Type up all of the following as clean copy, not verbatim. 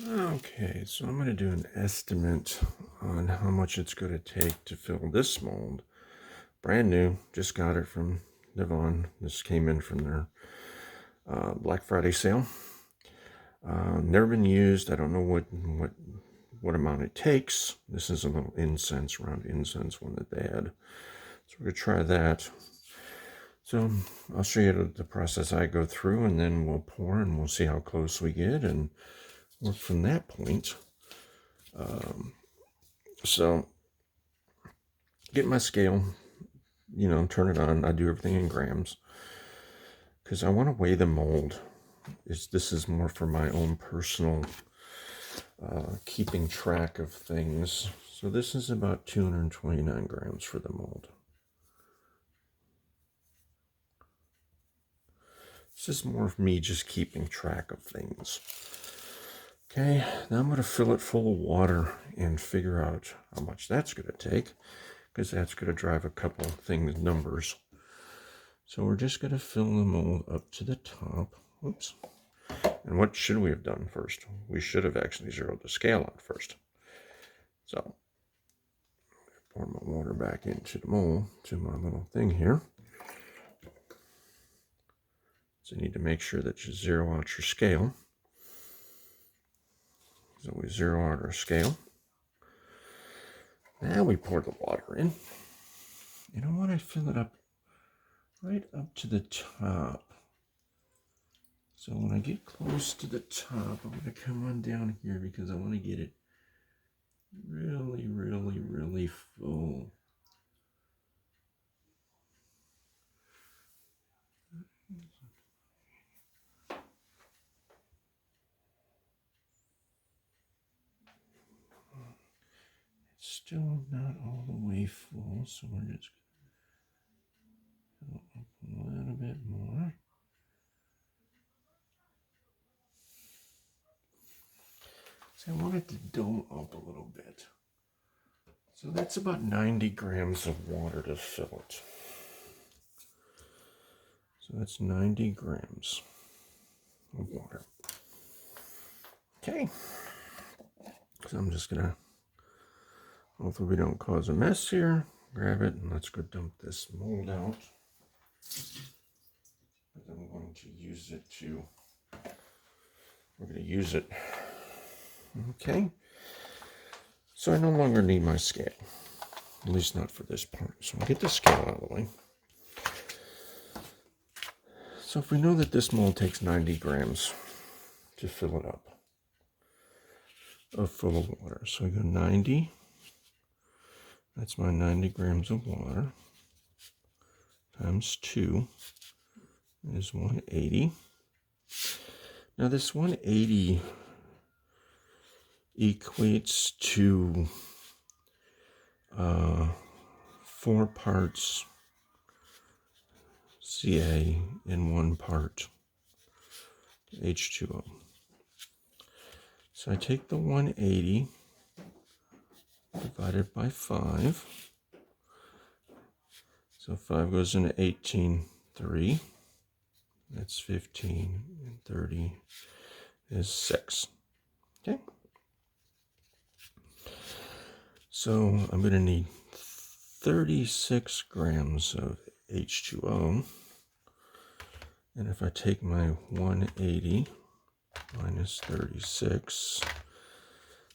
Okay, so I'm going to do an estimate on how much it's going to take to fill this mold. Brand new, just got it from Devon. This came in from their Black Friday sale. Never been used. I don't know what amount it takes. This is a little incense, round incense one that they had. So we're going to try that. So I'll show you the process I go through, and then we'll pour and we'll see how close we get and work from that point. So get my scale, turn it on. I do everything in grams because I want to weigh the mold. This is more for my own personal keeping track of things. So this is about 229 grams for the mold. This is more of me just keeping track of things. Okay, now I'm going to fill it full of water and figure out how much that's going to take, because that's going to drive a couple of things, numbers. So we're just going to fill the mold up to the top. Oops. And what should we have done first? We should have actually zeroed the scale out first. So pour my water back into the mold, to my little thing here. So you need to make sure that you zero out your scale. So we zero out our scale. Now we pour the water in. And I want to fill it up right up to the top. So when I get close to the top, I'm going to come on down here because I want to get it really, really, really full. It's still not all the way full, so we're just going to fill up a little bit more. So I want it to dome up a little bit. So that's about 90 grams of water to fill it. So that's 90 grams of water. Okay. So I'm just going to, hopefully we don't cause a mess here. Grab it and let's go dump this mold out. But then we're going to use it we're going to use it. Okay. So I no longer need my scale, at least not for this part. So I'll get the scale out of the way. So if we know that this mold takes 90 grams to fill it up of full of water. So I go 90, that's my 90 grams of water, times 2 is 180. Now this 180 equates to 4 parts Ca and 1 part H2O. So I take the 180 divided by 5. So 5 goes into 18, 3. That's 15, and 30 is 6. Okay. So I'm going to need 36 grams of H2O. And if I take my 180 minus 36,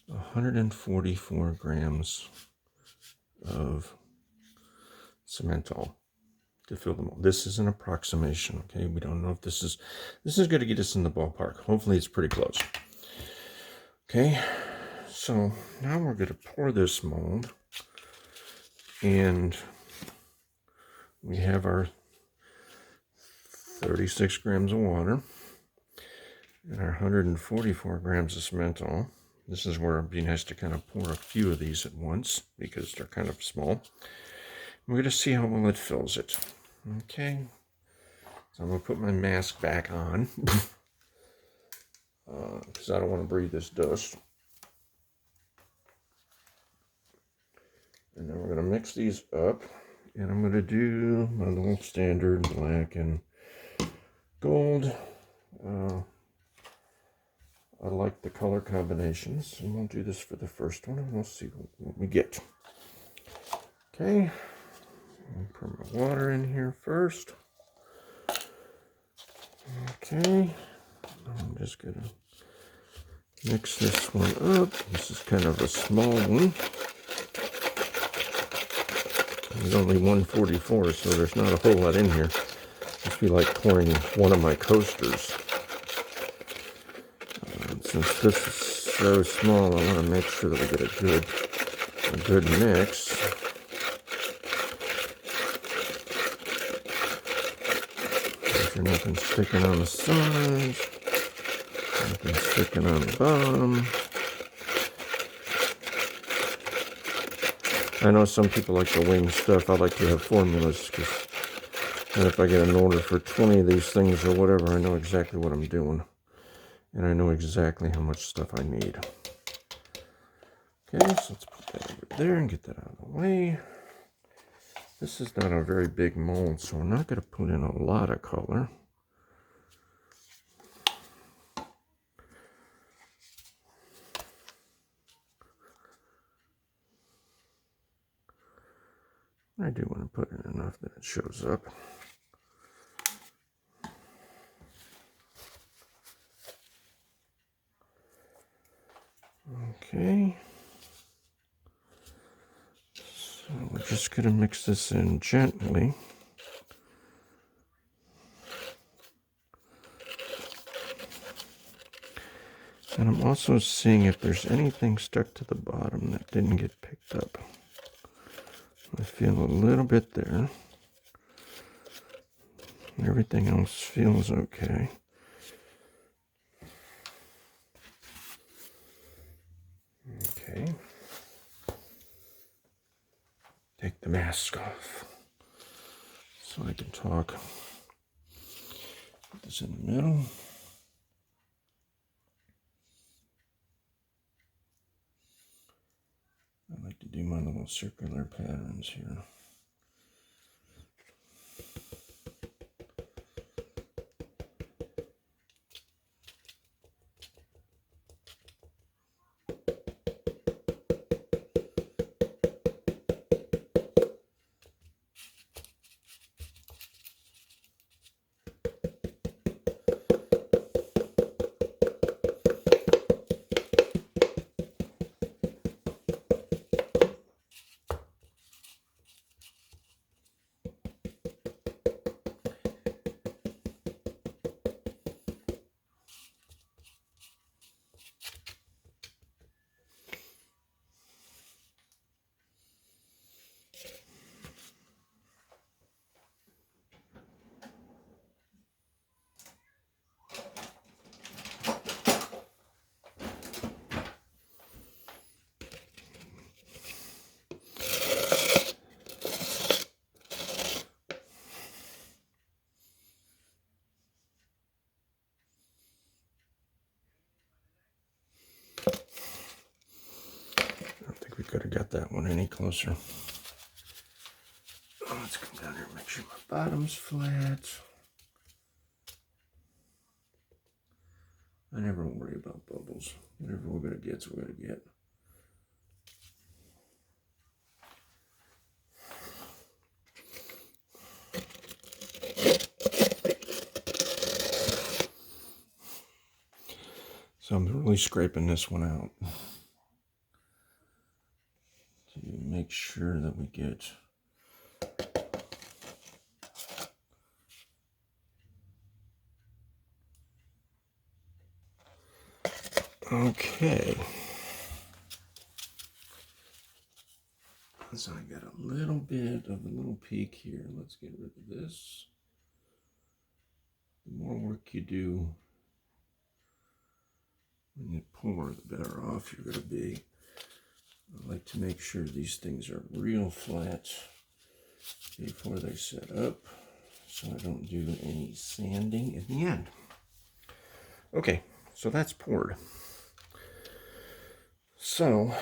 144 grams of cementol to fill the mold. This is an approximation, okay? We don't know if this is going to get us in the ballpark. Hopefully it's pretty close. Okay, so now we're going to pour this mold, and we have our 36 grams of water and our 144 grams of cementol. This is where it'd be nice to kind of pour a few of these at once because they're kind of small. We're going to see how well it fills it. Okay, so I'm going to put my mask back on because I don't want to breathe this dust. And then we're going to mix these up, and I'm going to do my little standard black and gold I like the color combinations, and we'll do this for the first one, and we'll see what we get. Okay, I'll put my water in here first. Okay, I'm just gonna mix this one up. This is kind of a small one. There's only 144, so there's not a whole lot in here. Must be like pouring one of my coasters. Since this is so small, I want to make sure that we get a good mix. There's nothing sticking on the sides, nothing sticking on the bottom. I know some people like the wing stuff. I like to have formulas, because if I get an order for 20 of these things or whatever, I know exactly what I'm doing. And I know exactly how much stuff I need. Okay, so let's put that over there and get that out of the way. This is not a very big mold, so we're not going to put in a lot of color. I do want to put in enough that it shows up. Okay. So we're just going to mix this in gently. And I'm also seeing if there's anything stuck to the bottom that didn't get picked up. I feel a little bit there. Everything else feels okay. Okay. Take the mask off so I can talk. Put this in the middle. I like to do my little circular patterns here. We could have got that one any closer. Let's come down here and make sure my bottom's flat. I never worry about bubbles. Whatever we're going to get, we're going to get. So I'm really scraping this one out to make sure that we get okay. So I got a little bit of a little peak here. Let's get rid of this. The more work you do when you pour, the better off you're going to be. I like to make sure these things are real flat before they set up, so I don't do any sanding in the end. Okay, so that's poured. So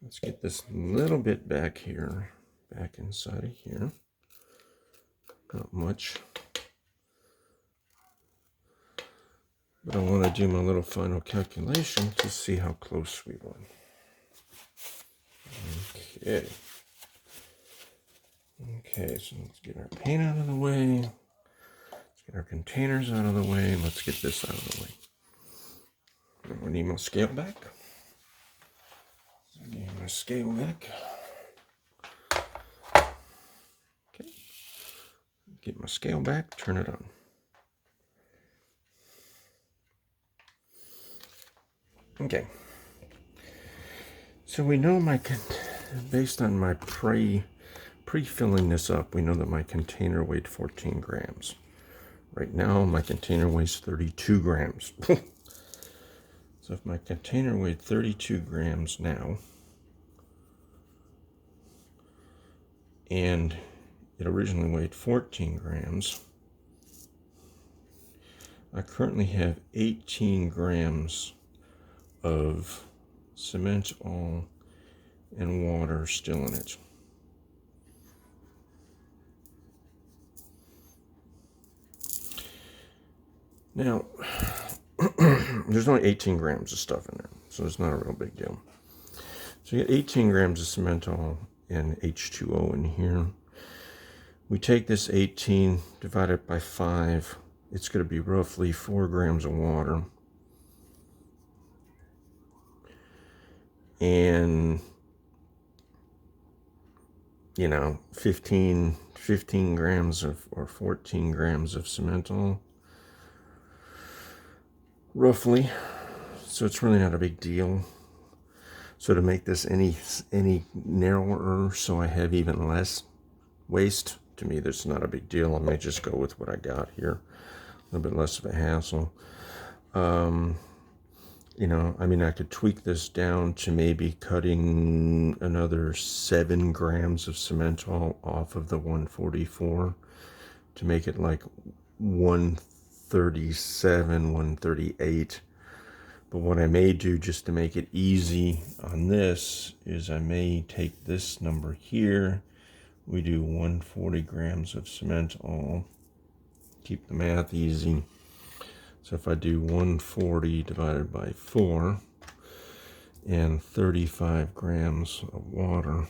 let's get this little bit back here, back inside of here. Not much. But I want to do my little final calculation to see how close we were. Okay. Okay, so let's get our paint out of the way. Let's get our containers out of the way. Let's get this out of the way. And we need my scale back. So I need my scale back. Okay. Get my scale back, turn it on. Okay. So we know based on my pre-filling this up, we know that my container weighed 14 grams. Right now, my container weighs 32 grams. So if my container weighed 32 grams now, and it originally weighed 14 grams, I currently have 18 grams of cement all and water still in it. Now, there's only 18 grams of stuff in there, so it's not a real big deal. So you get 18 grams of cement all and H2O in here. We take this 18, divide it by 5. It's going to be roughly 4 grams of water. And, 15 grams or 14 grams of cement all. Roughly. So it's really not a big deal. So to make this any narrower, so I have even less waste, to me that's not a big deal. I may just go with what I got here. A little bit less of a hassle. I could tweak this down to maybe cutting another 7 grams of cement all off of the 144 to make it like 137, 138. But what I may do just to make it easy on this is I may take this number here. We do 140 grams of cement all. Keep the math easy. So if I do 140 divided by 4 and 35 grams of water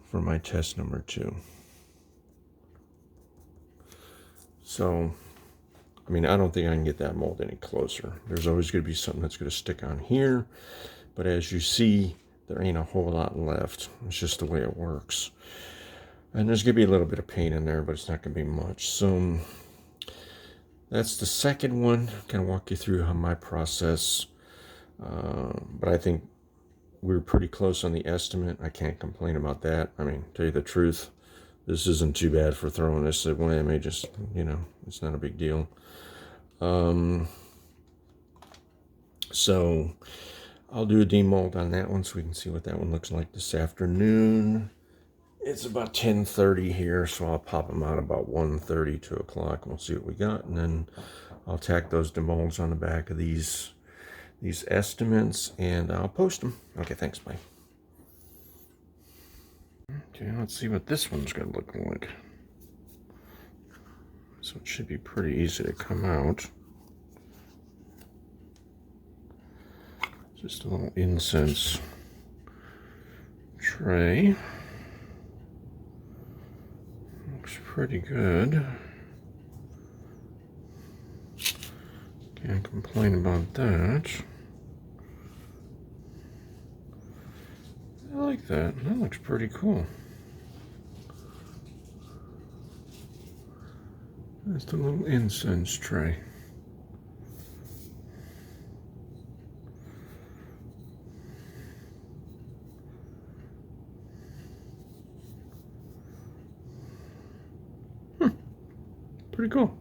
for my test number 2. So, I don't think I can get that mold any closer. There's always going to be something that's going to stick on here. But as you see, there ain't a whole lot left. It's just the way it works. And there's going to be a little bit of paint in there, but it's not going to be much. So that's the second one. Kind of walk you through how my process. But I think we're pretty close on the estimate. I can't complain about that. Tell you the truth, this isn't too bad for throwing this away. I may just, it's not a big deal. So I'll do a demold on that one so we can see what that one looks like this afternoon. It's about 10:30 here, so I'll pop them out about 1:30, 2 o'clock. We'll see what we got, and then I'll tack those demolds on the back of these estimates, and I'll post them. Okay, thanks, bye. Okay, let's see what this one's going to look like. So it should be pretty easy to come out. Just a little incense tray. Looks pretty good. Can't complain about that. I like that. That looks pretty cool. That's the little incense tray. Pretty cool.